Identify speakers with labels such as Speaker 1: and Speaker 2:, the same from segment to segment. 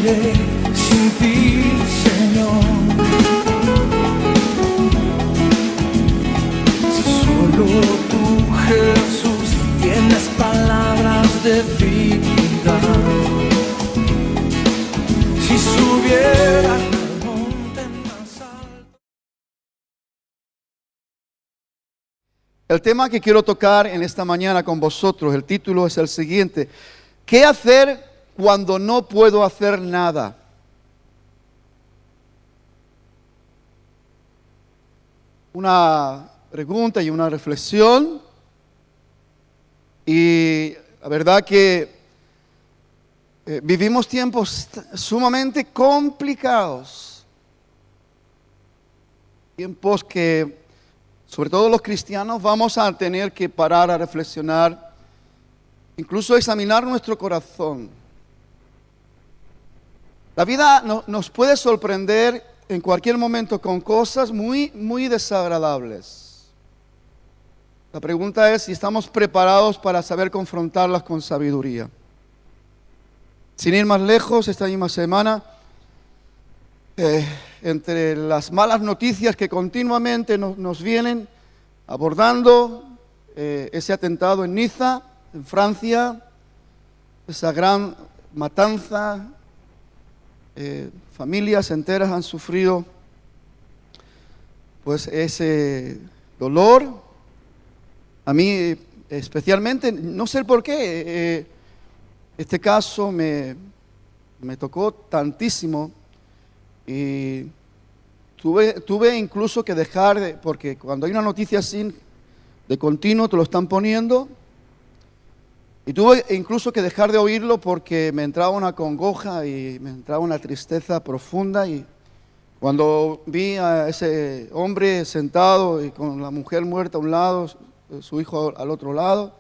Speaker 1: viviré sin ti, Señor? Si solo tú, Jesús, tienes palabras de vida. Si subiera al monte más alto.
Speaker 2: El tema que quiero tocar en esta mañana con vosotros, el título es el siguiente: ¿qué hacer cuando no puedo hacer nada? Una pregunta y una reflexión. Y la verdad que vivimos tiempos sumamente complicados. Tiempos que, sobre todo los cristianos, vamos a tener que parar a reflexionar, incluso examinar nuestro corazón. La vida nos puede sorprender en cualquier momento con cosas muy, muy desagradables. La pregunta es si estamos preparados para saber confrontarlas con sabiduría. Sin ir más lejos, esta misma semana, entre las malas noticias que continuamente nos vienen abordando, ese atentado en Niza, en Francia, esa gran matanza, familias enteras han sufrido pues ese dolor. A mí especialmente, no sé por qué, este caso me tocó tantísimo y tuve incluso que dejar, porque cuando hay una noticia así de continuo te lo están poniendo, y tuve incluso que dejar de oírlo porque me entraba una congoja y me entraba una tristeza profunda. Y cuando vi a ese hombre sentado y con la mujer muerta a un lado, su hijo al otro lado,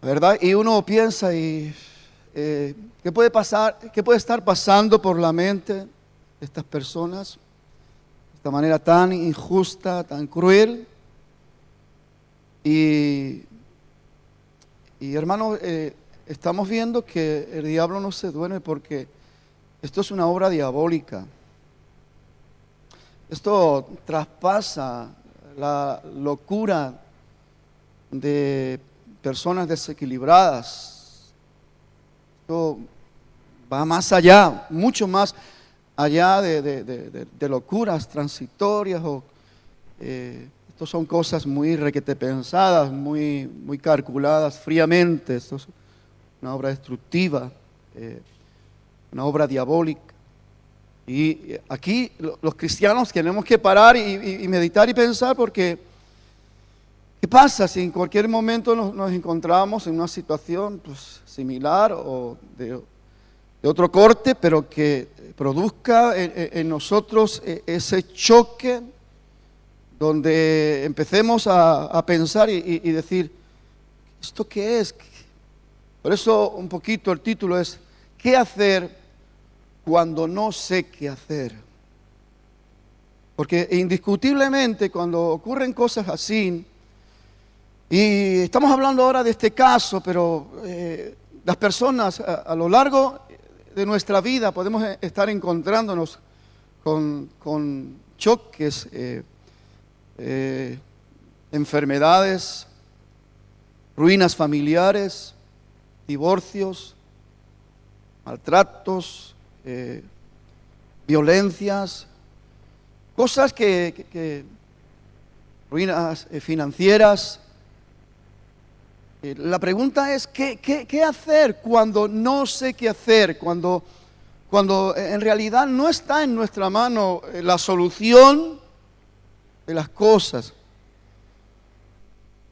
Speaker 2: ¿verdad? Y uno piensa, ¿qué puede pasar? ¿Qué puede estar pasando por la mente de estas personas de esta manera tan injusta, tan cruel? Y hermanos, estamos viendo que el diablo no se duerme, porque esto es una obra diabólica. Esto traspasa la locura de personas desequilibradas. Esto va más allá, mucho más allá de locuras transitorias. Estas son cosas muy requetepensadas, muy calculadas fríamente. Esto es una obra destructiva, una obra diabólica. Y aquí los cristianos tenemos que parar y meditar y pensar, porque ¿qué pasa si en cualquier momento nos encontramos en una situación pues, similar o de otro corte, pero que produzca en nosotros ese choque, donde empecemos a pensar y decir, ¿esto qué es? Por eso un poquito el título es ¿qué hacer cuando no sé qué hacer? Porque indiscutiblemente cuando ocurren cosas así, y estamos hablando ahora de este caso, pero las personas a lo largo de nuestra vida podemos estar encontrándonos con choques, enfermedades, ruinas familiares, divorcios, maltratos, violencias, cosas ruinas financieras. La pregunta es, ¿qué hacer cuando no sé qué hacer? Cuando en realidad no está en nuestra mano la solución de las cosas.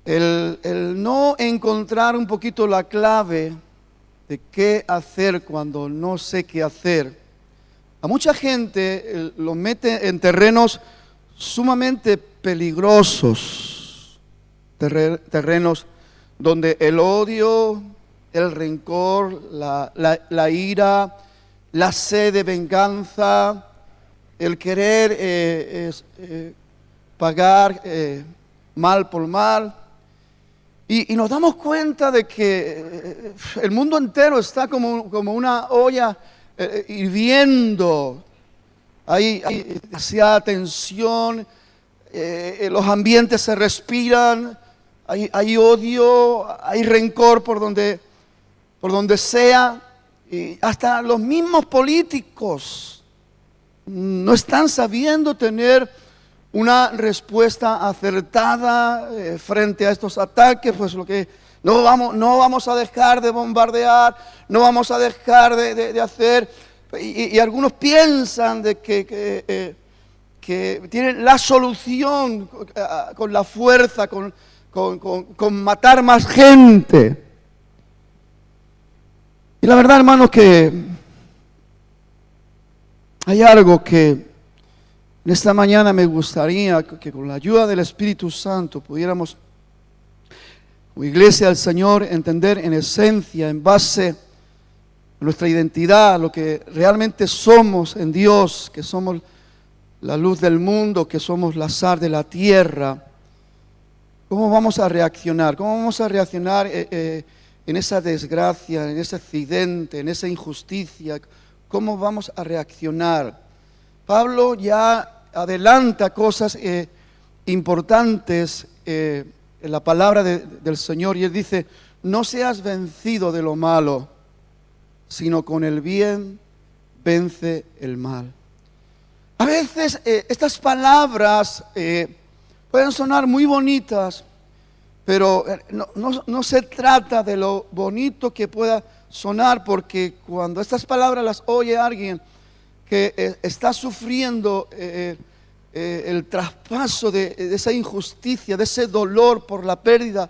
Speaker 2: El no encontrar un poquito la clave de qué hacer cuando no sé qué hacer, a mucha gente lo mete en terrenos sumamente peligrosos, terrenos donde el odio, el rencor, la ira, la sed de venganza, el querer pagar mal por mal. Y nos damos cuenta de que el mundo entero está como una olla hirviendo, hay demasiada tensión, los ambientes se respiran, hay odio, hay rencor por donde sea, y hasta los mismos políticos no están sabiendo tener una respuesta acertada frente a estos ataques. Pues lo que no vamos a dejar de bombardear, no vamos a dejar de hacer, y algunos piensan de que tienen la solución con la fuerza, con matar más gente. Y la verdad, hermanos, que hay algo que en esta mañana me gustaría que con la ayuda del Espíritu Santo pudiéramos, como iglesia del Señor, entender en esencia, en base a nuestra identidad, lo que realmente somos en Dios, que somos la luz del mundo, que somos la sal de la tierra. ¿Cómo vamos a reaccionar? ¿Cómo vamos a reaccionar en esa desgracia, en ese accidente, en esa injusticia? ¿Cómo vamos a reaccionar? Pablo ya adelanta cosas importantes en la palabra del Señor, y él dice: no seas vencido de lo malo, sino con el bien vence el mal. A veces estas palabras pueden sonar muy bonitas, pero no se trata de lo bonito que pueda sonar, porque cuando estas palabras las oye alguien que está sufriendo el traspaso de esa injusticia, de ese dolor por la pérdida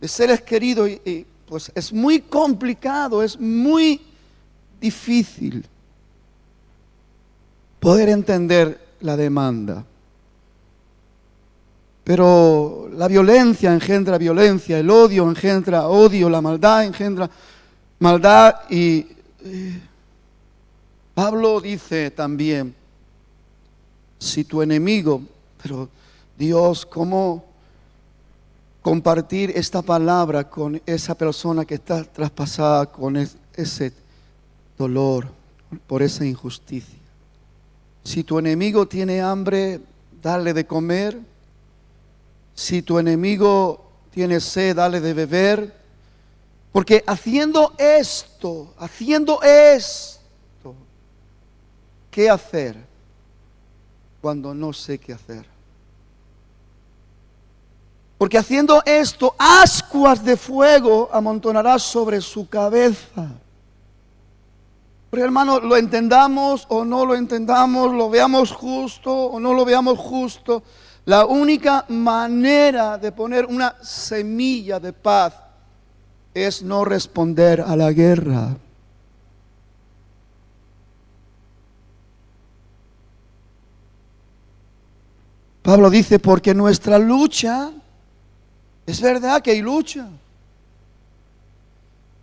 Speaker 2: de seres queridos, y pues es muy complicado, es muy difícil poder entender la demanda. Pero la violencia engendra violencia, el odio engendra odio, la maldad engendra maldad, y Pablo dice también: si tu enemigo, pero Dios, ¿cómo compartir esta palabra con esa persona que está traspasada con ese dolor por esa injusticia? Si tu enemigo tiene hambre, dale de comer. Si tu enemigo tiene sed, dale de beber. Porque haciendo esto, ¿qué hacer cuando no sé qué hacer? Porque haciendo esto, ascuas de fuego amontonarás sobre su cabeza. Porque, hermano, lo entendamos o no lo entendamos, lo veamos justo o no lo veamos justo, la única manera de poner una semilla de paz es no responder a la guerra. Pablo dice: porque nuestra lucha, es verdad que hay lucha,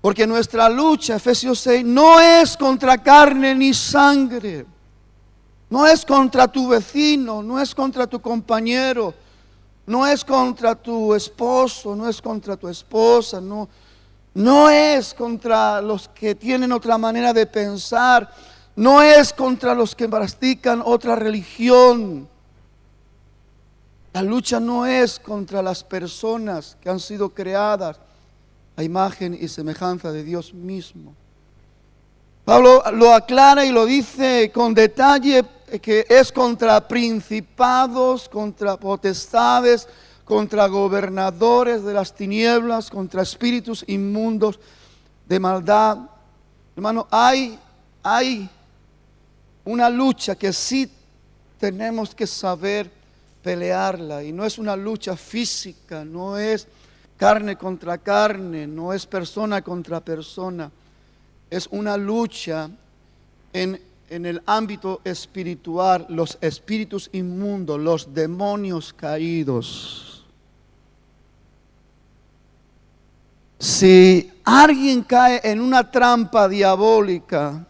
Speaker 2: porque nuestra lucha, Efesios 6, no es contra carne ni sangre, no es contra tu vecino, no es contra tu compañero, no es contra tu esposo, no es contra tu esposa, no es contra los que tienen otra manera de pensar, no es contra los que practican otra religión. La lucha no es contra las personas que han sido creadas a imagen y semejanza de Dios mismo. Pablo lo aclara y lo dice con detalle, que es contra principados, contra potestades, contra gobernadores de las tinieblas, contra espíritus inmundos de maldad. Hermano, hay una lucha que sí tenemos que saber pelearla, y no es una lucha física, no es carne contra carne, no es persona contra persona, es una lucha en el ámbito espiritual, los espíritus inmundos, los demonios caídos. Si alguien cae en una trampa diabólica,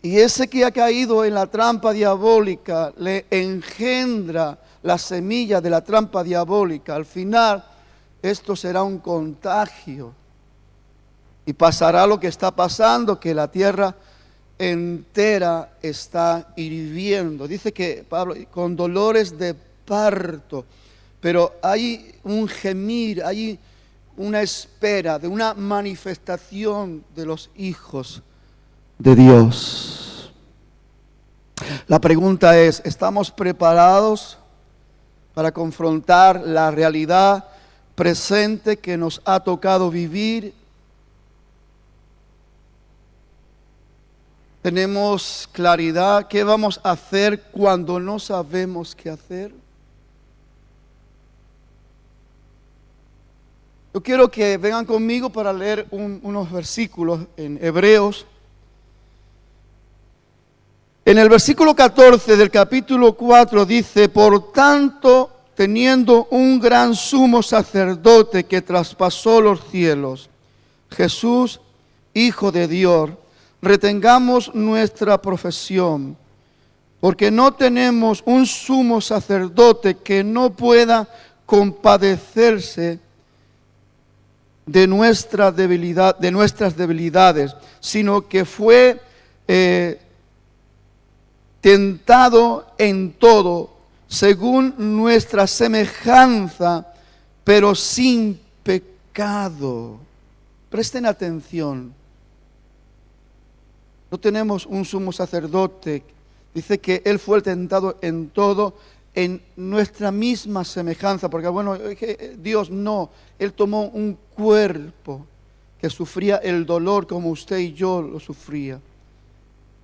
Speaker 2: y ese que ha caído en la trampa diabólica le engendra la semilla de la trampa diabólica, al final esto será un contagio y pasará lo que está pasando, que la tierra entera está hirviendo. Dice que Pablo, con dolores de parto, pero hay un gemir, hay una espera de una manifestación de los hijos de Dios. La pregunta es, ¿estamos preparados para confrontar la realidad presente que nos ha tocado vivir? ¿Tenemos claridad? ¿Qué vamos a hacer cuando no sabemos qué hacer? Yo quiero que vengan conmigo para leer unos versículos en Hebreos. En el versículo 14 del capítulo 4 dice: por tanto, teniendo un gran sumo sacerdote que traspasó los cielos, Jesús, Hijo de Dios, retengamos nuestra profesión, porque no tenemos un sumo sacerdote que no pueda compadecerse de nuestra debilidad, de nuestras debilidades, sino que fue tentado en todo, según nuestra semejanza, pero sin pecado. Presten atención. No tenemos un sumo sacerdote. Dice que Él fue tentado en todo, en nuestra misma semejanza. Porque bueno, Dios no. Él tomó un cuerpo que sufría el dolor como usted y yo lo sufría.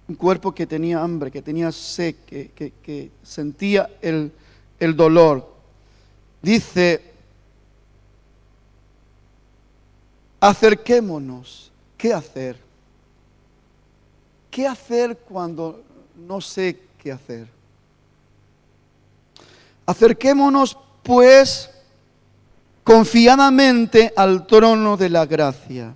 Speaker 2: Un cuerpo que tenía hambre, que tenía sed, que sentía el dolor. Dice, acerquémonos. ¿Qué hacer? ¿Qué hacer cuando no sé qué hacer? Acerquémonos pues confiadamente al trono de la gracia,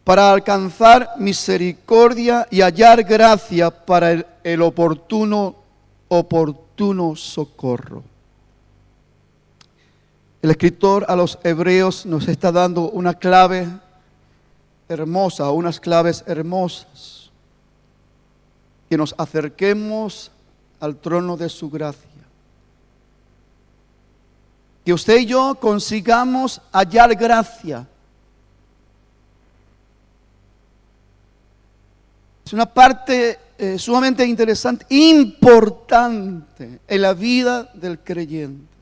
Speaker 2: para alcanzar misericordia y hallar gracia para el oportuno socorro. El escritor a los Hebreos nos está dando una clave hermosa, unas claves hermosas. Que nos acerquemos al trono de su gracia. Que usted y yo consigamos hallar gracia. Es una parte sumamente interesante, importante en la vida del creyente.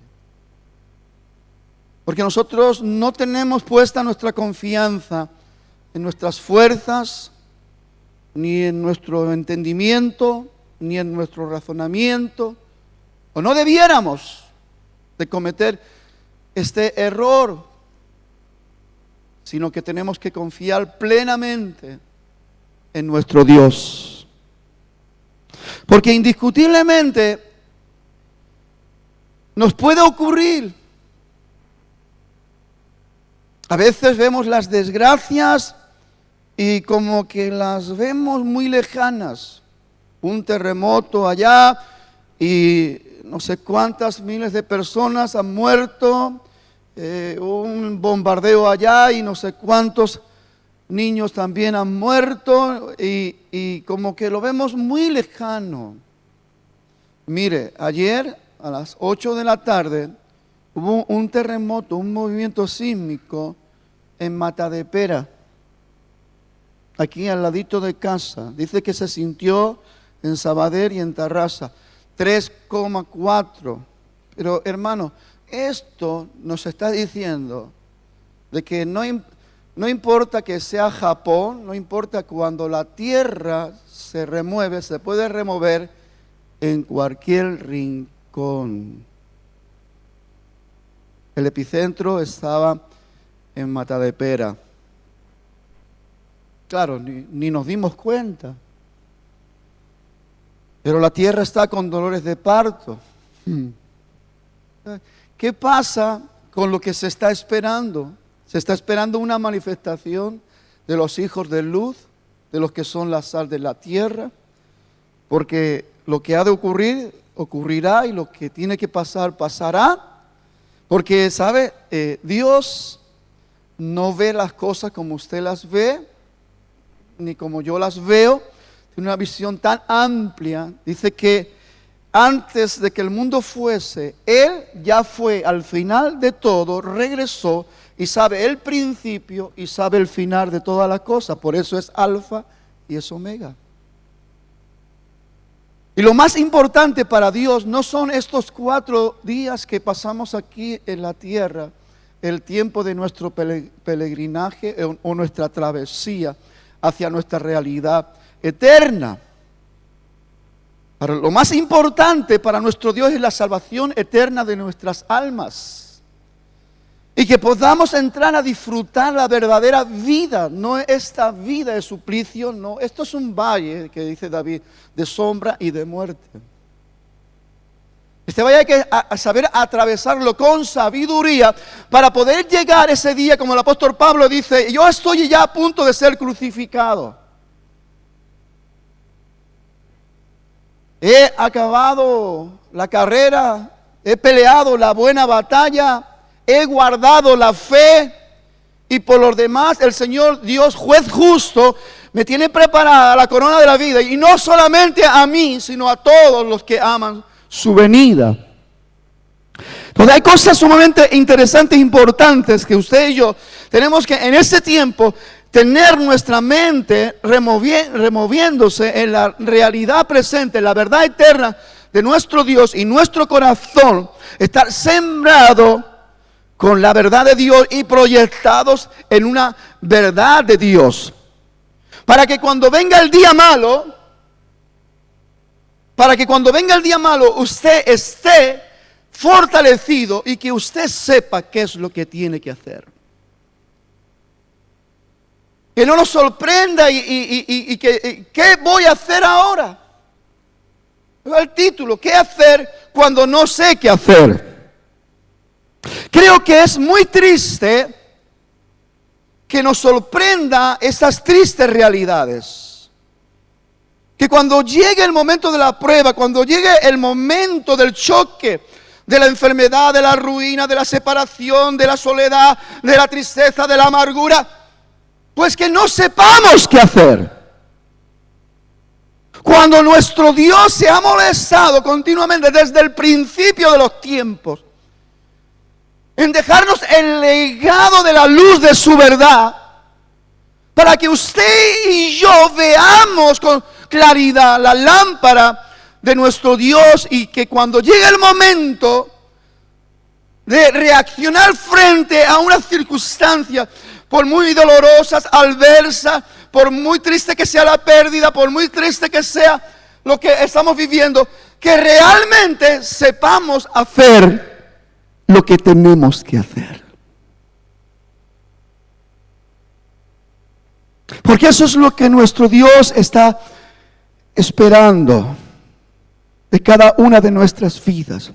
Speaker 2: Porque nosotros no tenemos puesta nuestra confianza en nuestras fuerzas, ni en nuestro entendimiento, ni en nuestro razonamiento, o no debiéramos de cometer este error, sino que tenemos que confiar plenamente en nuestro Dios. Porque indiscutiblemente nos puede ocurrir, a veces vemos las desgracias y como que las vemos muy lejanas. Un terremoto allá y no sé cuántas miles de personas han muerto. Un bombardeo allá y no sé cuántos niños también han muerto. Y como que lo vemos muy lejano. Mire, ayer a las 8 de la tarde hubo un terremoto, un movimiento sísmico en Matadepera, aquí al ladito de casa. Dice que se sintió en Sabader y en Tarrasa, 3,4. Pero hermano, esto nos está diciendo de que no importa que sea Japón, no importa cuando la tierra se remueve, se puede remover en cualquier rincón. El epicentro estaba en Matadepera. Claro, ni nos dimos cuenta. Pero la tierra está con dolores de parto. ¿Qué pasa con lo que se está esperando? Se está esperando una manifestación de los hijos de luz, de los que son la sal de la tierra, porque lo que ha de ocurrir, ocurrirá, y lo que tiene que pasar, pasará. Porque, ¿sabe? Dios no ve las cosas como usted las ve, ni como yo las veo. tiene una visión tan amplia. Dice que antes de que el mundo fuese, Él ya fue al final de todo, regresó y sabe el principio y sabe el final de todas las cosas. Por eso es Alfa y es Omega. Y lo más importante para Dios no son estos 4 días que pasamos aquí en la tierra, el tiempo de nuestro peregrinaje o nuestra travesía hacia nuestra realidad eterna. Pero lo más importante para nuestro Dios es la salvación eterna de nuestras almas. Y que podamos entrar a disfrutar la verdadera vida, no esta vida de suplicio, no. Esto es un valle, que dice David, de sombra y de muerte. Este valle hay que saber atravesarlo con sabiduría para poder llegar ese día, como el apóstol Pablo dice, yo estoy ya a punto de ser crucificado. He acabado la carrera, he peleado la buena batalla, he guardado la fe y por los demás el Señor Dios, juez justo, me tiene preparada la corona de la vida. Y no solamente a mí, sino a todos los que aman su venida. Entonces hay cosas sumamente interesantes e importantes que usted y yo tenemos que en ese tiempo tener nuestra mente removiéndose en la realidad presente, la verdad eterna de nuestro Dios y nuestro corazón, estar sembrado con la verdad de Dios y proyectados en una verdad de Dios. Para que cuando venga el día malo, usted esté fortalecido y que usted sepa qué es lo que tiene que hacer. Que no nos sorprenda y que ¿qué voy a hacer ahora? El título, ¿qué hacer cuando no sé qué hacer? Creo que es muy triste que nos sorprenda esas tristes realidades. Que cuando llegue el momento de la prueba, cuando llegue el momento del choque, de la enfermedad, de la ruina, de la separación, de la soledad, de la tristeza, de la amargura, pues que no sepamos qué hacer. Cuando nuestro Dios se ha molestado continuamente desde el principio de los tiempos en dejarnos el legado de la luz de su verdad, para que usted y yo veamos con claridad la lámpara de nuestro Dios, y que cuando llegue el momento de reaccionar frente a una circunstancia, por muy dolorosas, adversas, por muy triste que sea la pérdida, por muy triste que sea lo que estamos viviendo, que realmente sepamos hacer lo que tenemos que hacer. Porque eso es lo que nuestro Dios está esperando de cada una de nuestras vidas.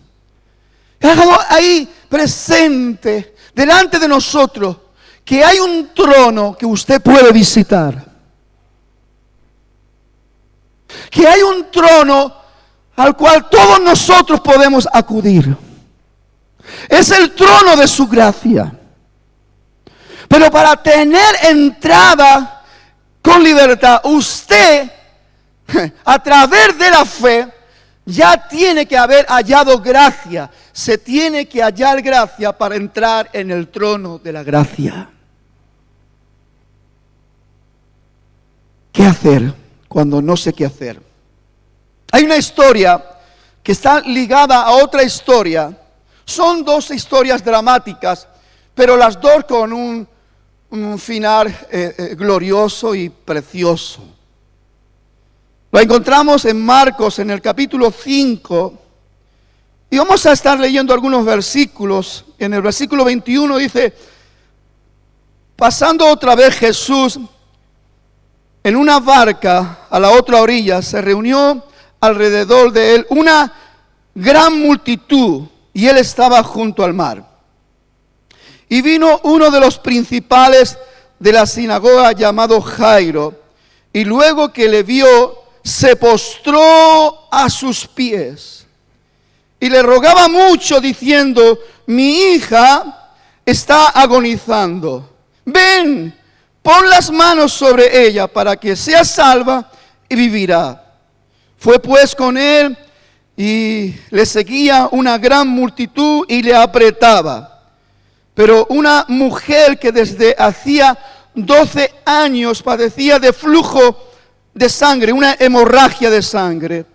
Speaker 2: Ha dejado ahí presente, delante de nosotros, que hay un trono que usted puede visitar. Que hay un trono al cual todos nosotros podemos acudir. Es el trono de su gracia. Pero para tener entrada con libertad, usted, a través de la fe, ya tiene que haber hallado gracia. Se tiene que hallar gracia para entrar en el trono de la gracia. ¿Qué hacer cuando no sé qué hacer? Hay una historia que está ligada a otra historia. Son 2 historias dramáticas, pero las 2 con un final glorioso y precioso. Lo encontramos en Marcos, en el capítulo 5, y vamos a estar leyendo algunos versículos. En el versículo 21 dice: pasando otra vez Jesús en una barca a la otra orilla, se reunió alrededor de él una gran multitud, y él estaba junto al mar. Y vino uno de los principales de la sinagoga, llamado Jairo, y luego que le vio, se postró a sus pies y le rogaba mucho, diciendo: mi hija está agonizando. Ven, pon las manos sobre ella para que sea salva y vivirá. Fue pues con él y le seguía una gran multitud y le apretaba. Pero una mujer que desde hacía 12 años padecía de flujo de sangre, una hemorragia de sangre,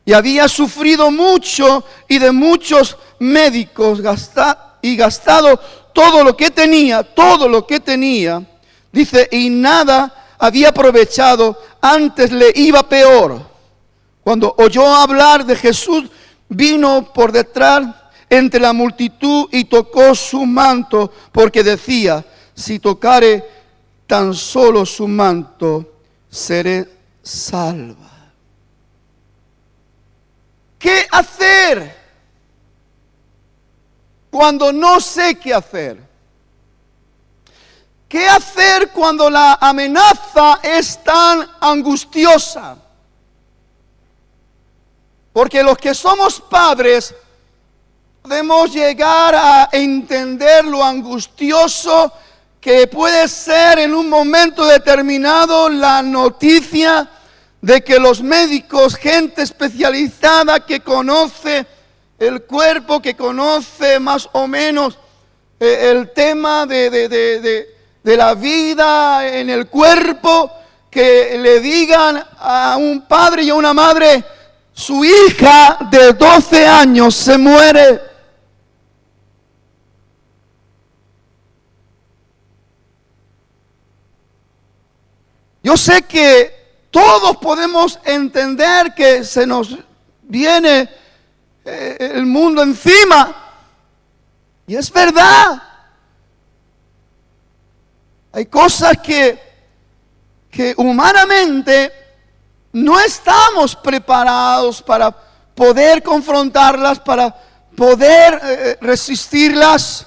Speaker 2: y había sufrido mucho y de muchos médicos gastado todo lo que tenía, dice, y nada había aprovechado, antes le iba peor. Cuando oyó hablar de Jesús, vino por detrás entre la multitud y tocó su manto, porque decía, si tocare tan solo su manto, seré salva. ¿Qué hacer cuando no sé qué hacer? ¿Qué hacer cuando la amenaza es tan angustiosa? Porque los que somos padres podemos llegar a entender lo angustioso que puede ser en un momento determinado la noticia de que los médicos, gente especializada que conoce el cuerpo, que conoce más o menos el tema de la vida en el cuerpo, que le digan a un padre y a una madre, su hija de 12 años se muere. Yo sé que todos podemos entender que se nos viene el mundo encima. Y es verdad. Hay cosas que humanamente no estamos preparados para poder confrontarlas, para poder resistirlas.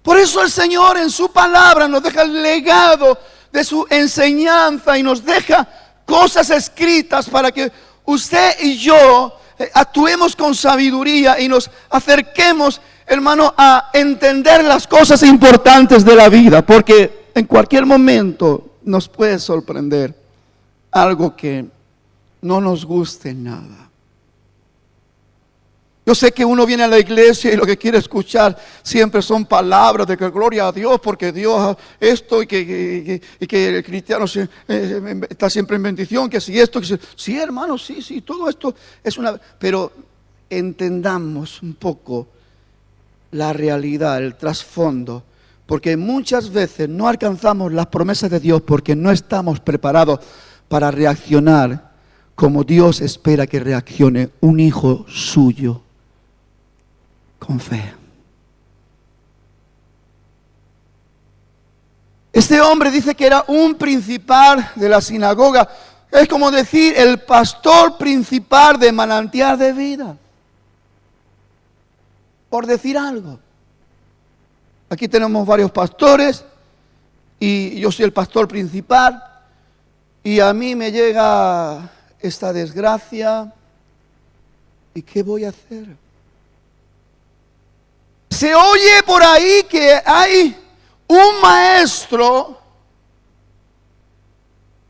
Speaker 2: Por eso el Señor en su palabra nos deja el legado de su enseñanza y nos deja cosas escritas para que usted y yo actuemos con sabiduría y nos acerquemos, hermano, a entender las cosas importantes de la vida, porque en cualquier momento nos puede sorprender algo que no nos guste nada. Yo sé que uno viene a la iglesia y lo que quiere escuchar siempre son palabras de que gloria a Dios, porque Dios esto y que el cristiano está siempre en bendición, que si esto, que si, sí, hermano, sí, todo esto es una... Pero entendamos un poco la realidad, el trasfondo, porque muchas veces no alcanzamos las promesas de Dios porque no estamos preparados para reaccionar como Dios espera que reaccione un hijo suyo. Con fe. Este hombre dice que era un principal de la sinagoga. Es como decir el pastor principal de Manantial de Vida. Por decir algo. Aquí tenemos varios pastores y yo soy el pastor principal y a mí me llega esta desgracia. ¿Y qué voy a hacer? Se oye por ahí que hay un maestro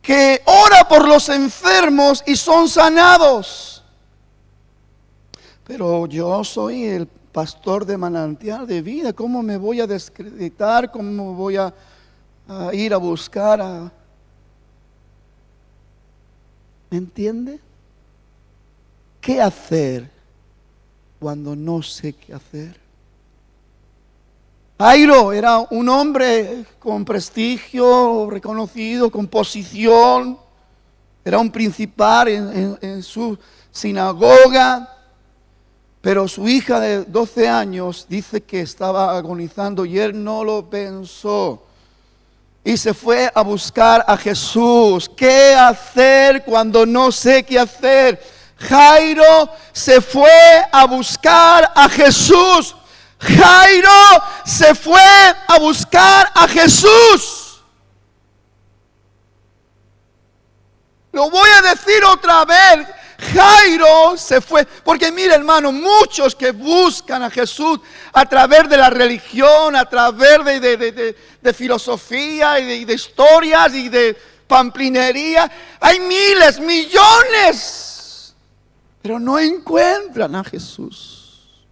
Speaker 2: que ora por los enfermos y son sanados. Pero yo soy el pastor de Manantial de Vida. ¿Cómo me voy a desacreditar? ¿Cómo voy a ir a buscar a... ¿Me entiende? ¿Qué hacer cuando no sé qué hacer? Jairo era un hombre con prestigio, reconocido, con posición. Era un principal en su sinagoga. Pero su hija de 12 años dice que estaba agonizando y él no lo pensó. Y se fue a buscar a Jesús. ¿Qué hacer cuando no sé qué hacer? Jairo se fue a buscar a Jesús. Jairo se fue a buscar a Jesús. Lo voy a decir otra vez. Jairo se fue, porque mire, hermano, muchos que buscan a Jesús a través de la religión, a través de filosofía y de historias y de pamplinería, hay miles, millones, pero no encuentran a Jesús.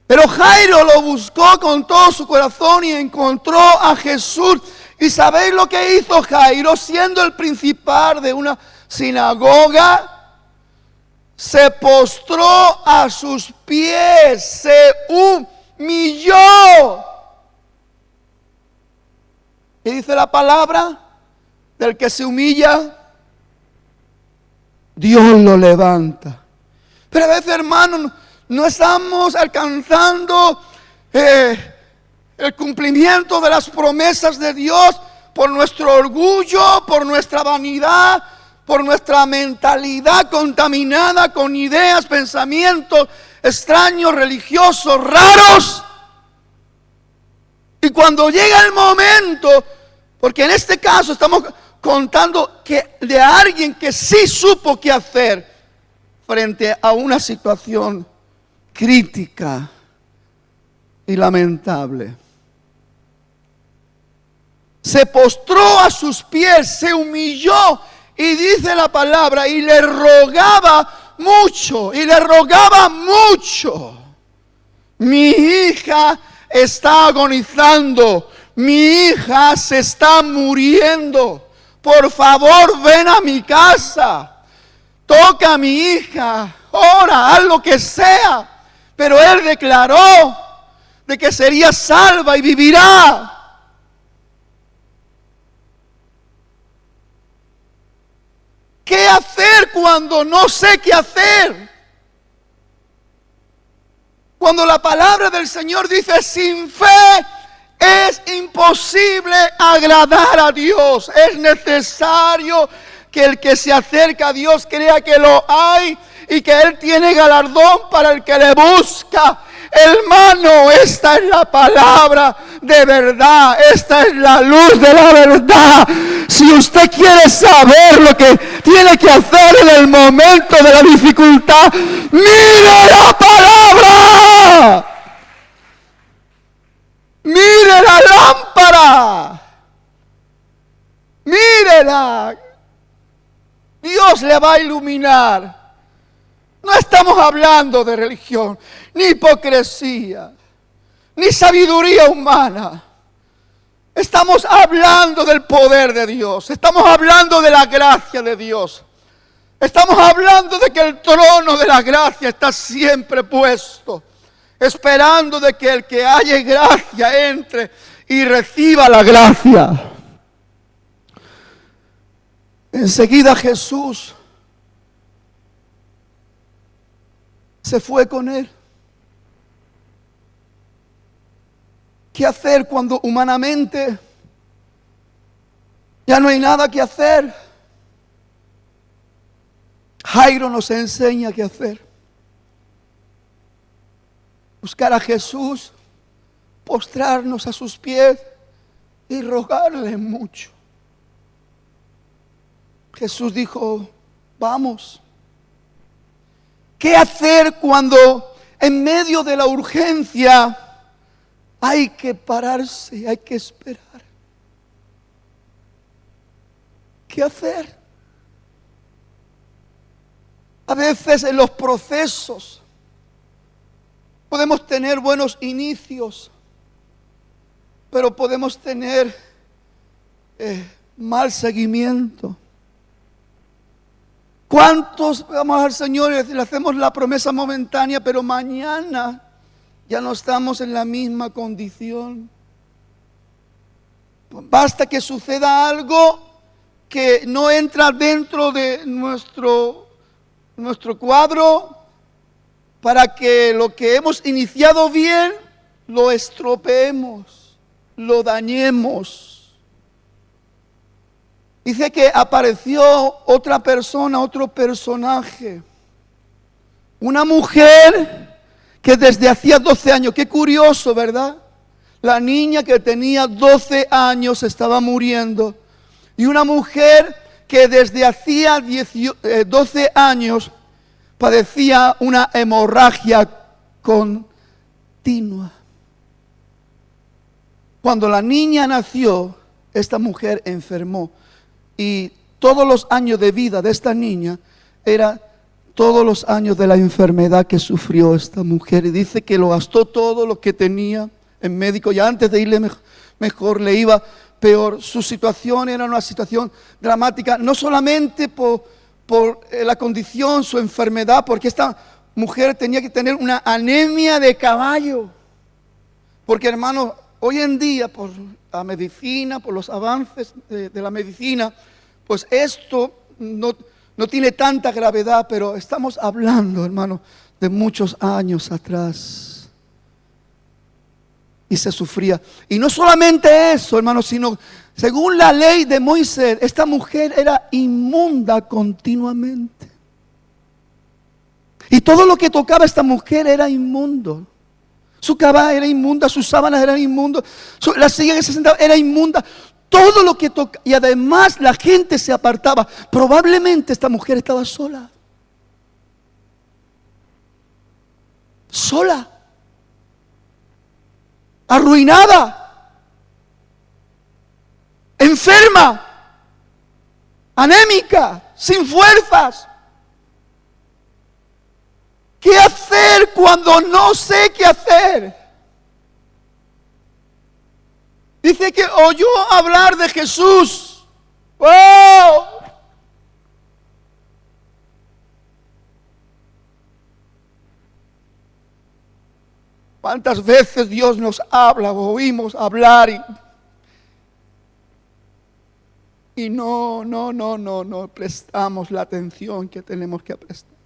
Speaker 2: Pero Jairo lo buscó con todo su corazón y encontró a Jesús. ¿Y sabéis lo que hizo Jairo? Siendo el principal de una sinagoga, se postró a sus pies, se humilló. ¿Qué dice la palabra? Del que se humilla, Dios lo levanta. Pero a veces, hermanos, no estamos alcanzando el cumplimiento de las promesas de Dios por nuestro orgullo, por nuestra vanidad, por nuestra mentalidad contaminada con ideas, pensamientos extraños, religiosos, raros. Y cuando llega el momento, porque en este caso estamos contando que de alguien que sí supo qué hacer frente a una situación crítica y lamentable. Se postró a sus pies, se humilló y dice la palabra, y le rogaba mucho, mi hija está agonizando, mi hija se está muriendo, por favor ven a mi casa, toca a mi hija, ora, haz lo que sea. Pero él declaró de que sería salva y vivirá. ¿Qué hacer cuando no sé qué hacer? Cuando la palabra del Señor dice, sin fe es imposible agradar a Dios. Es necesario que el que se acerca a Dios crea que lo hay y que Él tiene galardón para el que le busca. Hermano, esta es la palabra de verdad, esta es la luz de la verdad. Si usted quiere saber lo que tiene que hacer en el momento de la dificultad, mire la palabra, mire la lámpara, mírela. Dios le va a iluminar. No estamos hablando de religión, ni hipocresía, ni sabiduría humana. Estamos hablando del poder de Dios. Estamos hablando de la gracia de Dios. Estamos hablando de que el trono de la gracia está siempre puesto, esperando de que el que haya gracia entre y reciba la gracia. Enseguida Jesús se fue con él. ¿Qué hacer cuando humanamente ya no hay nada que hacer? Jairo nos enseña qué hacer. Buscar a Jesús, postrarnos a sus pies y rogarle mucho. Jesús dijo, vamos. ¿Qué hacer cuando en medio de la urgencia hay que pararse, hay que esperar? ¿Qué hacer? A veces en los procesos podemos tener buenos inicios, pero podemos tener mal seguimiento. ¿Cuántos vamos al Señor y le hacemos la promesa momentánea, pero mañana ya no estamos en la misma condición? Basta que suceda algo que no entra dentro de nuestro cuadro para que lo que hemos iniciado bien lo estropeemos, lo dañemos. Dice que apareció otra persona, otro personaje. Una mujer que desde hacía 12 años, qué curioso, ¿verdad? La niña que tenía 12 años estaba muriendo. Y una mujer que desde hacía 12 años padecía una hemorragia continua. Cuando la niña nació, esta mujer enfermó. Y todos los años de vida de esta niña era todos los años de la enfermedad que sufrió esta mujer. Y dice que lo gastó todo lo que tenía en médico. Y antes de irle mejor le iba peor. Su situación era una situación dramática, no solamente por la condición, su enfermedad, porque esta mujer tenía que tener una anemia de caballo. Porque, hermanos, hoy en día, por la medicina, por los avances de la medicina, pues esto no tiene tanta gravedad, pero estamos hablando, hermanos, de muchos años atrás. Y se sufría. Y no solamente eso, hermanos, sino según la ley de Moisés, esta mujer era inmunda continuamente. Y todo lo que tocaba esta mujer era inmundo. Su cama era inmunda, sus sábanas eran inmundas, la silla que se sentaba era inmunda. Todo lo que toca, y además la gente se apartaba. Probablemente esta mujer estaba sola. Sola. Arruinada. Enferma. Anémica. Sin fuerzas. ¿Qué hacer cuando no sé qué hacer? Dice que oyó hablar de Jesús. ¡Wow! ¿Cuántas veces Dios nos habla o oímos hablar y no prestamos la atención que tenemos que prestar?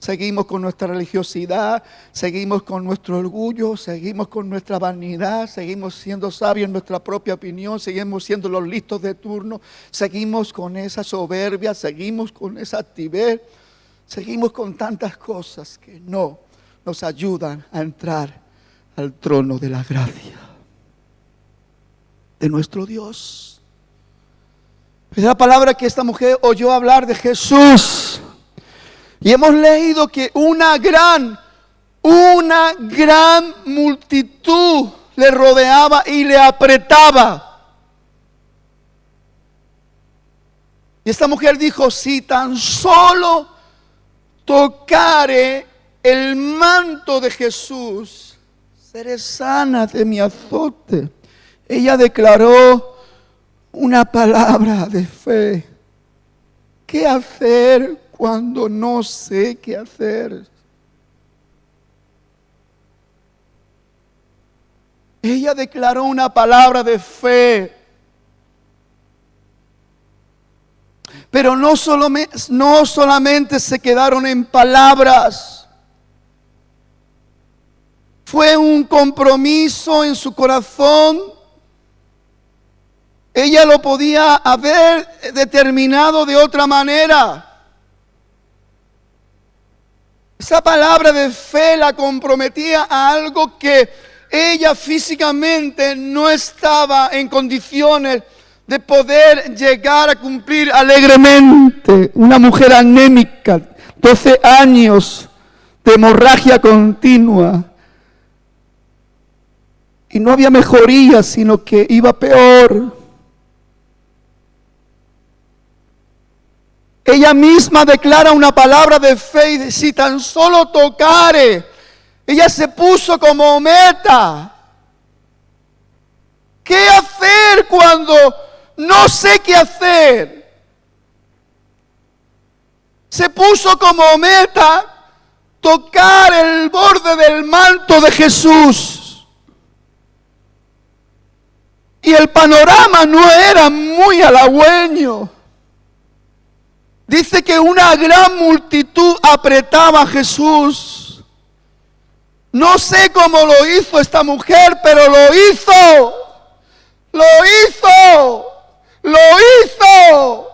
Speaker 2: Seguimos con nuestra religiosidad, seguimos con nuestro orgullo, seguimos con nuestra vanidad, seguimos siendo sabios en nuestra propia opinión, seguimos siendo los listos de turno, seguimos con esa soberbia, seguimos con esa altivez, seguimos con tantas cosas que no nos ayudan a entrar al trono de la gracia de nuestro Dios. Es la palabra que esta mujer oyó hablar de Jesús. Y hemos leído que una gran multitud le rodeaba y le apretaba. Y esta mujer dijo: si tan solo tocare el manto de Jesús, seré sana de mi azote. Ella declaró una palabra de fe. ¿Qué hacer cuando no sé qué hacer? Ella declaró una palabra de fe. Pero no solamente se quedaron en palabras. Fue un compromiso en su corazón. Ella lo podía haber determinado de otra manera. Esa palabra de fe la comprometía a algo que ella físicamente no estaba en condiciones de poder llegar a cumplir alegremente. Una mujer anémica, 12 años de hemorragia continua. Y no había mejoría, sino que iba peor. Ella misma declara una palabra de fe y dice: si tan solo tocare. Ella se puso como meta. ¿Qué hacer cuando no sé qué hacer? Se puso como meta tocar el borde del manto de Jesús. Y el panorama no era muy halagüeño. Dice que una gran multitud apretaba a Jesús. No sé cómo lo hizo esta mujer, pero lo hizo. Lo hizo. Lo hizo.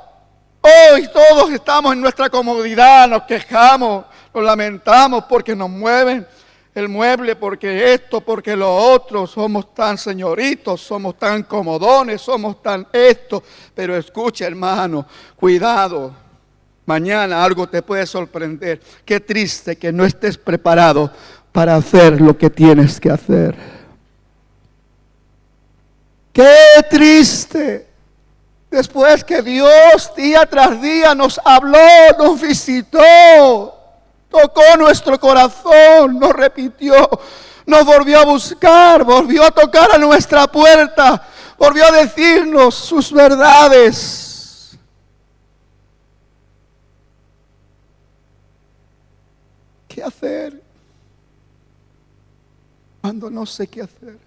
Speaker 2: Hoy todos estamos en nuestra comodidad, nos quejamos, nos lamentamos porque nos mueven el mueble, porque esto, porque lo otro. Somos tan señoritos, somos tan comodones, somos tan esto. Pero escucha, hermano, cuidado. Mañana algo te puede sorprender. Qué triste que no estés preparado para hacer lo que tienes que hacer. Qué triste. Después que Dios día tras día nos habló, nos visitó, tocó nuestro corazón, nos repitió, nos volvió a buscar, volvió a tocar a nuestra puerta, volvió a decirnos sus verdades. ¿Qué hacer cuando no sé qué hacer?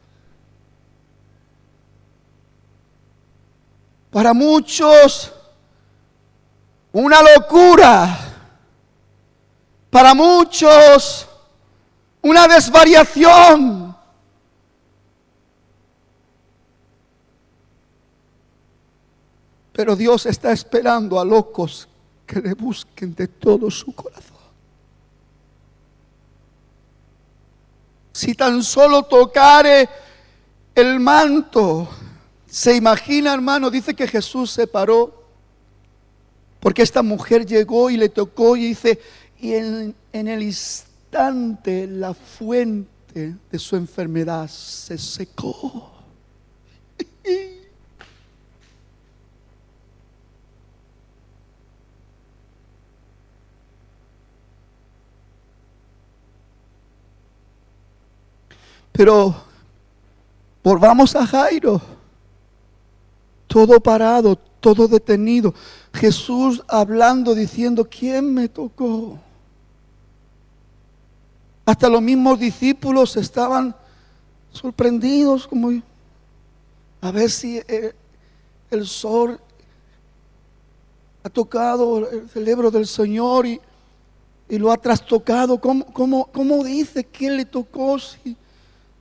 Speaker 2: Para muchos, una locura. Para muchos, una desvariación. Pero Dios está esperando a locos que le busquen de todo su corazón. Si tan solo tocare el manto. Se imagina, hermano, dice que Jesús se paró porque esta mujer llegó y le tocó y dice, y en el instante la fuente de su enfermedad se secó. Pero volvamos a Jairo. Todo parado, todo detenido. Jesús hablando, diciendo, ¿quién me tocó? Hasta los mismos discípulos estaban sorprendidos, como a ver si el sol ha tocado el cerebro del Señor y lo ha trastocado. ¿Cómo dice quién le tocó? Si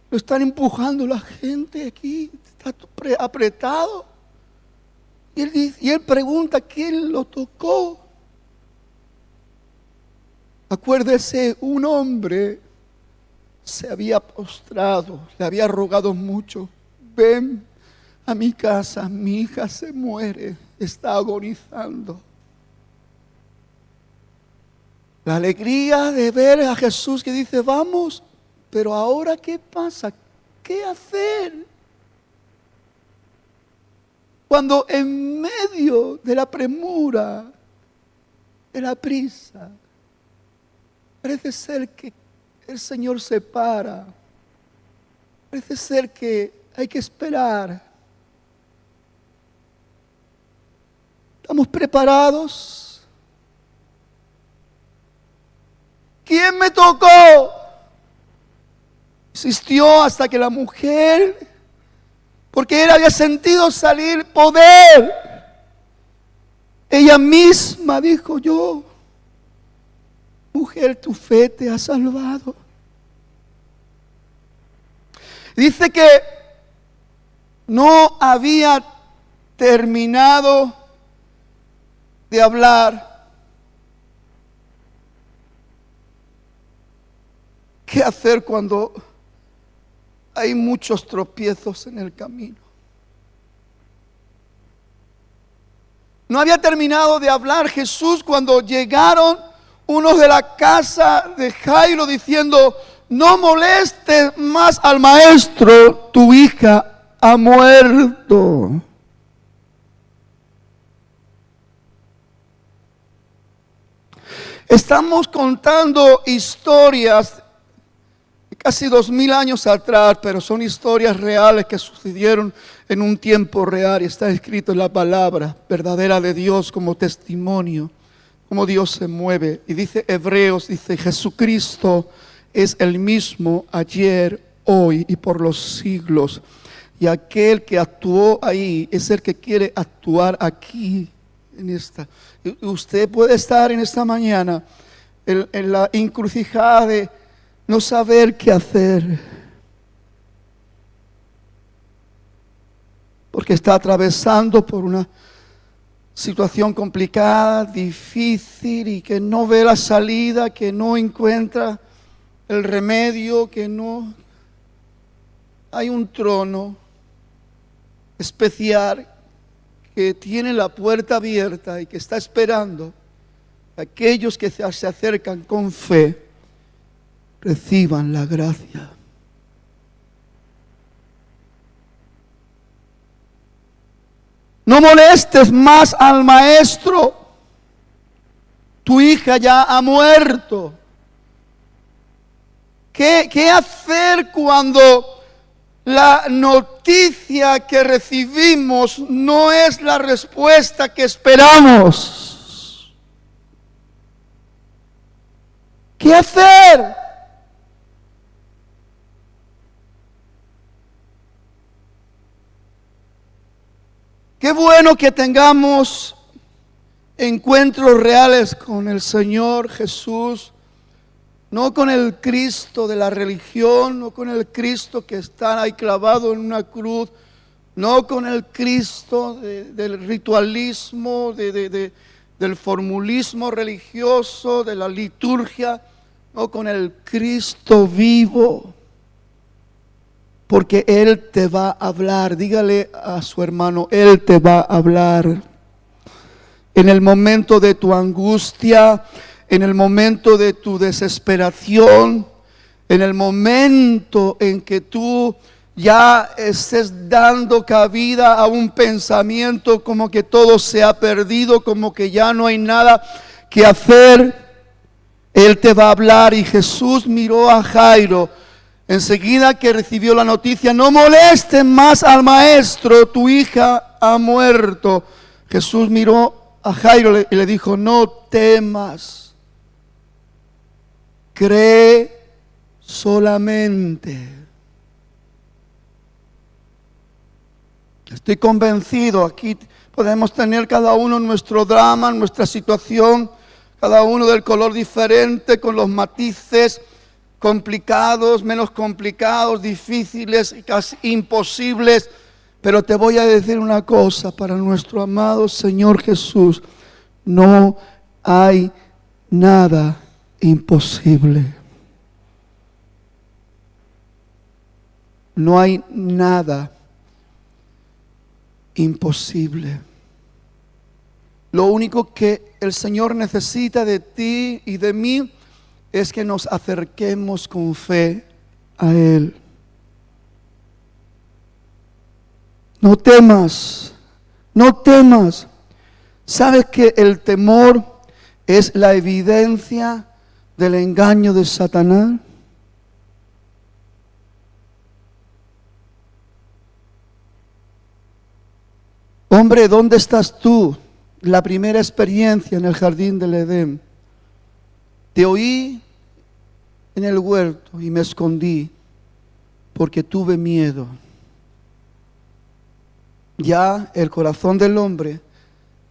Speaker 2: lo están empujando la gente aquí, está apretado. Y él pregunta, ¿quién lo tocó? Acuérdese, un hombre se había postrado, le había rogado mucho, ven a mi casa, mi hija se muere, está agonizando. La alegría de ver a Jesús que dice, vamos, pero ahora ¿qué pasa? ¿Qué hacer? Cuando en medio de la premura, de la prisa, parece ser que el Señor se para, parece ser que hay que esperar. ¿Estamos preparados? ¿Quién me tocó? Insistió hasta que la mujer, porque él había sentido salir poder, ella misma dijo, yo, mujer, tu fe te ha salvado. Dice que no había terminado de hablar. ¿Qué hacer cuando hay muchos tropiezos en el camino? No había terminado de hablar Jesús cuando llegaron unos de la casa de Jairo diciendo, no molestes más al maestro, tu hija ha muerto. Estamos contando historias de casi 2000 años atrás, pero son historias reales que sucedieron en un tiempo real y está escrito en la palabra verdadera de Dios como testimonio, cómo Dios se mueve. Y dice Hebreos, dice Jesucristo es el mismo ayer, hoy y por los siglos. Y aquel que actuó ahí es el que quiere actuar aquí en esta. Usted puede estar en esta mañana en la encrucijada de no saber qué hacer, porque está atravesando por una situación complicada, difícil y que no ve la salida, que no encuentra el remedio, que no hay un trono especial que tiene la puerta abierta y que está esperando a aquellos que se acercan con fe reciban la gracia. No molestes más al maestro. Tu hija ya ha muerto. ¿Qué hacer cuando la noticia que recibimos no es la respuesta que esperamos? ¿Qué hacer? Qué bueno que tengamos encuentros reales con el Señor Jesús, no con el Cristo de la religión, no con el Cristo que está ahí clavado en una cruz, no con el Cristo del ritualismo, del formulismo religioso, de la liturgia, no con el Cristo vivo. Porque Él te va a hablar. Dígale a su hermano, Él te va a hablar. En el momento de tu angustia, en el momento de tu desesperación, en el momento en que tú ya estés dando cabida a un pensamiento como que todo se ha perdido, como que ya no hay nada que hacer, Él te va a hablar. Y Jesús miró a Jairo. Enseguida que recibió la noticia, no molestes más al maestro, tu hija ha muerto. Jesús miró a Jairo y le dijo, no temas, cree solamente. Estoy convencido, aquí podemos tener cada uno nuestro drama, nuestra situación, cada uno del color diferente, con los matices complicados, menos complicados, difíciles, casi imposibles. Pero te voy a decir una cosa, para nuestro amado Señor Jesús, no hay nada imposible. No hay nada imposible. Lo único que el Señor necesita de ti y de mí es que nos acerquemos con fe a Él. No temas, no temas. ¿Sabes que el temor es la evidencia del engaño de Satanás? Hombre, ¿dónde estás tú? La primera experiencia en el jardín del Edén. Te oí en el huerto y me escondí porque tuve miedo. Ya el corazón del hombre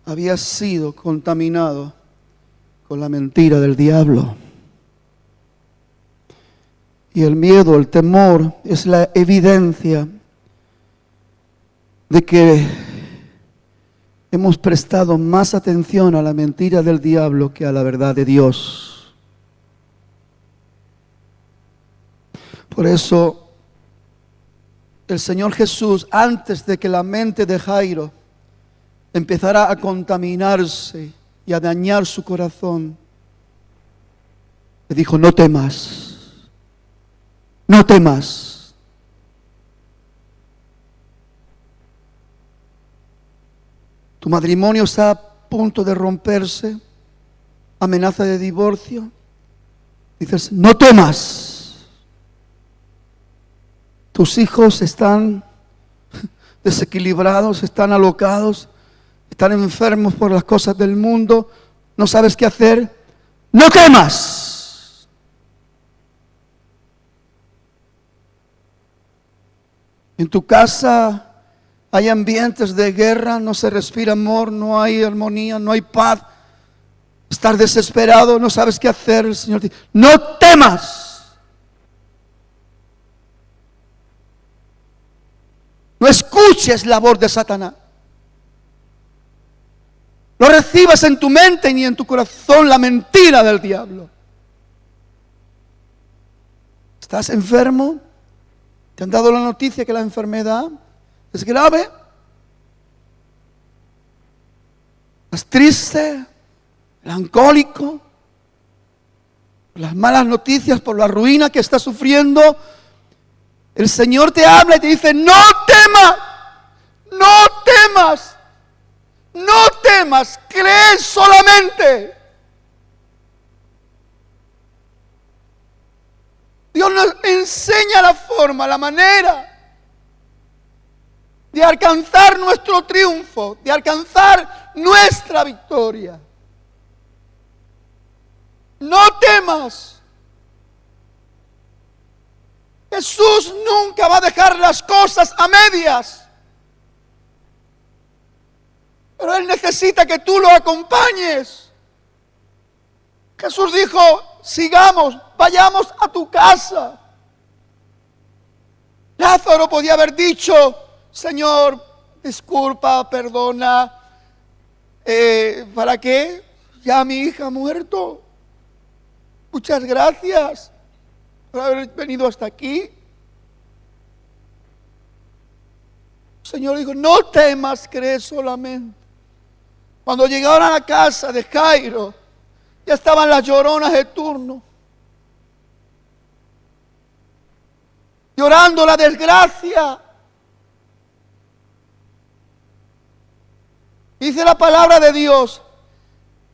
Speaker 2: había sido contaminado con la mentira del diablo. Y el miedo, el temor, es la evidencia de que hemos prestado más atención a la mentira del diablo que a la verdad de Dios. Por eso, el Señor Jesús, antes de que la mente de Jairo empezara a contaminarse y a dañar su corazón, le dijo, no temas, no temas. Tu matrimonio está a punto de romperse, amenaza de divorcio. Dices, no temas. Tus hijos están desequilibrados, están alocados, están enfermos por las cosas del mundo, no sabes qué hacer. No temas. En tu casa hay ambientes de guerra, no se respira amor, no hay armonía, no hay paz. Estás desesperado, no sabes qué hacer. El Señor dice, no temas. No escuches la voz de Satanás. No recibas en tu mente ni en tu corazón la mentira del diablo. ¿Estás enfermo? ¿Te han dado la noticia que la enfermedad es grave? ¿Estás triste? ¿Melancólico? ¿Por las malas noticias, por la ruina que estás sufriendo? El Señor te habla y te dice, no temas, no temas. No temas, cree solamente. Dios nos enseña la forma, la manera de alcanzar nuestro triunfo, de alcanzar nuestra victoria. No temas. Jesús nunca va a dejar las cosas a medias. Pero Él necesita que tú lo acompañes. Jesús dijo, sigamos, vayamos a tu casa. Lázaro podía haber dicho, Señor, disculpa, perdona. ¿Para qué? Ya mi hija ha muerto. Muchas gracias por haber venido hasta aquí. El Señor dijo, no temas, cree solamente. Cuando llegaron a la casa de Jairo, ya estaban las lloronas de turno, llorando la desgracia. Dice la palabra de Dios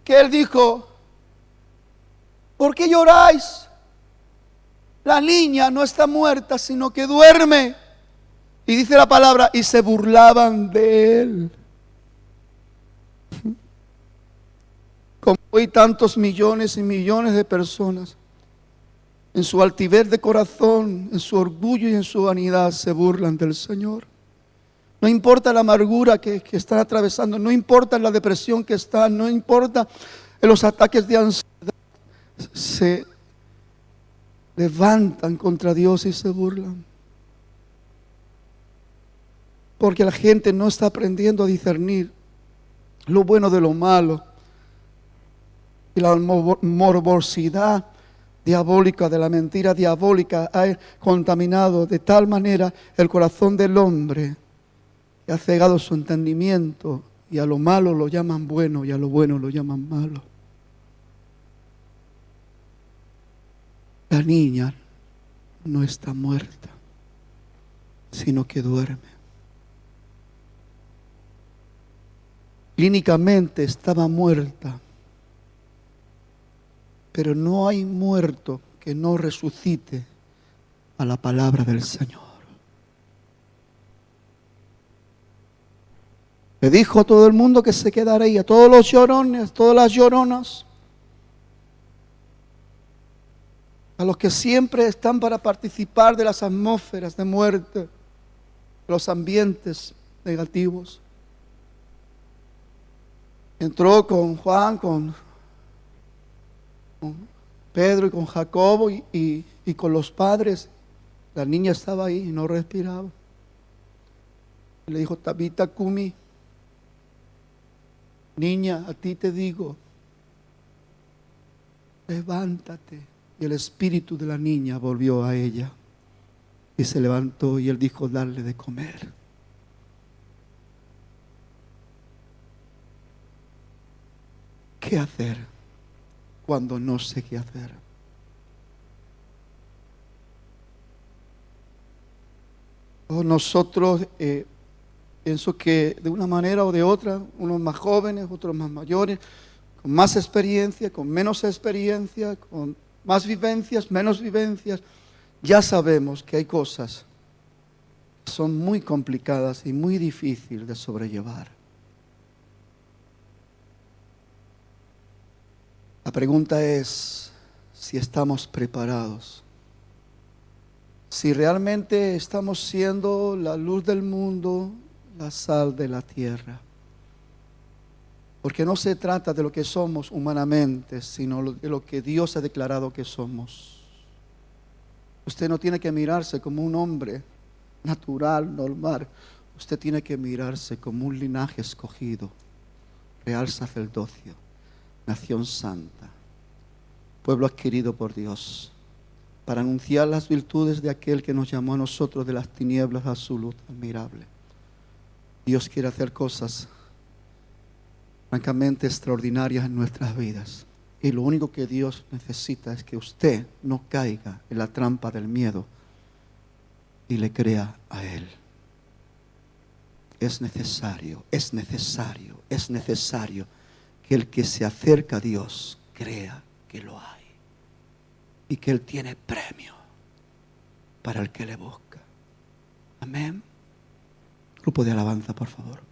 Speaker 2: que Él dijo, ¿por qué lloráis? La niña no está muerta, sino que duerme. Y dice la palabra, y se burlaban de Él. Como hoy tantos millones y millones de personas, en su altivez de corazón, en su orgullo y en su vanidad, se burlan del Señor. No importa la amargura que están atravesando, no importa la depresión que están, no importa los ataques de ansiedad, se levantan contra Dios y se burlan. Porque la gente no está aprendiendo a discernir lo bueno de lo malo. Y la morbosidad diabólica, de la mentira diabólica, ha contaminado de tal manera el corazón del hombre que ha cegado su entendimiento, y a lo malo lo llaman bueno y a lo bueno lo llaman malo. La niña no está muerta, sino que duerme. Clínicamente estaba muerta, pero no hay muerto que no resucite a la palabra del Señor. Le dijo a todo el mundo que se quedara ahí, a todos los llorones, todas las lloronas, a los que siempre están para participar de las atmósferas de muerte, de los ambientes negativos. Entró con Juan, con Pedro y con Jacobo y con los padres. La niña estaba ahí y no respiraba. Le dijo, Tabita Kumi, niña, a ti te digo, levántate. Y el espíritu de la niña volvió a ella y se levantó, y él dijo, darle de comer. ¿Qué hacer cuando no sé qué hacer? Nosotros, pienso que de una manera o de otra, unos más jóvenes, otros más mayores, con más experiencia, con menos experiencia, con más vivencias, menos vivencias, ya sabemos que hay cosas que son muy complicadas y muy difíciles de sobrellevar. La pregunta es si estamos preparados, si realmente estamos siendo la luz del mundo, la sal de la tierra. Porque no se trata de lo que somos humanamente, sino de lo que Dios ha declarado que somos. Usted no tiene que mirarse como un hombre natural, normal. Usted tiene que mirarse como un linaje escogido, real sacerdocio, nación santa, pueblo adquirido por Dios, para anunciar las virtudes de aquel que nos llamó a nosotros de las tinieblas a su luz admirable. Dios quiere hacer cosas francamente extraordinarias en nuestras vidas. Y lo único que Dios necesita es que usted no caiga en la trampa del miedo y le crea a Él. es necesario que el que se acerca a Dios crea que lo hay y que Él tiene premio para el que le busca. Amén. Grupo de alabanza, por favor.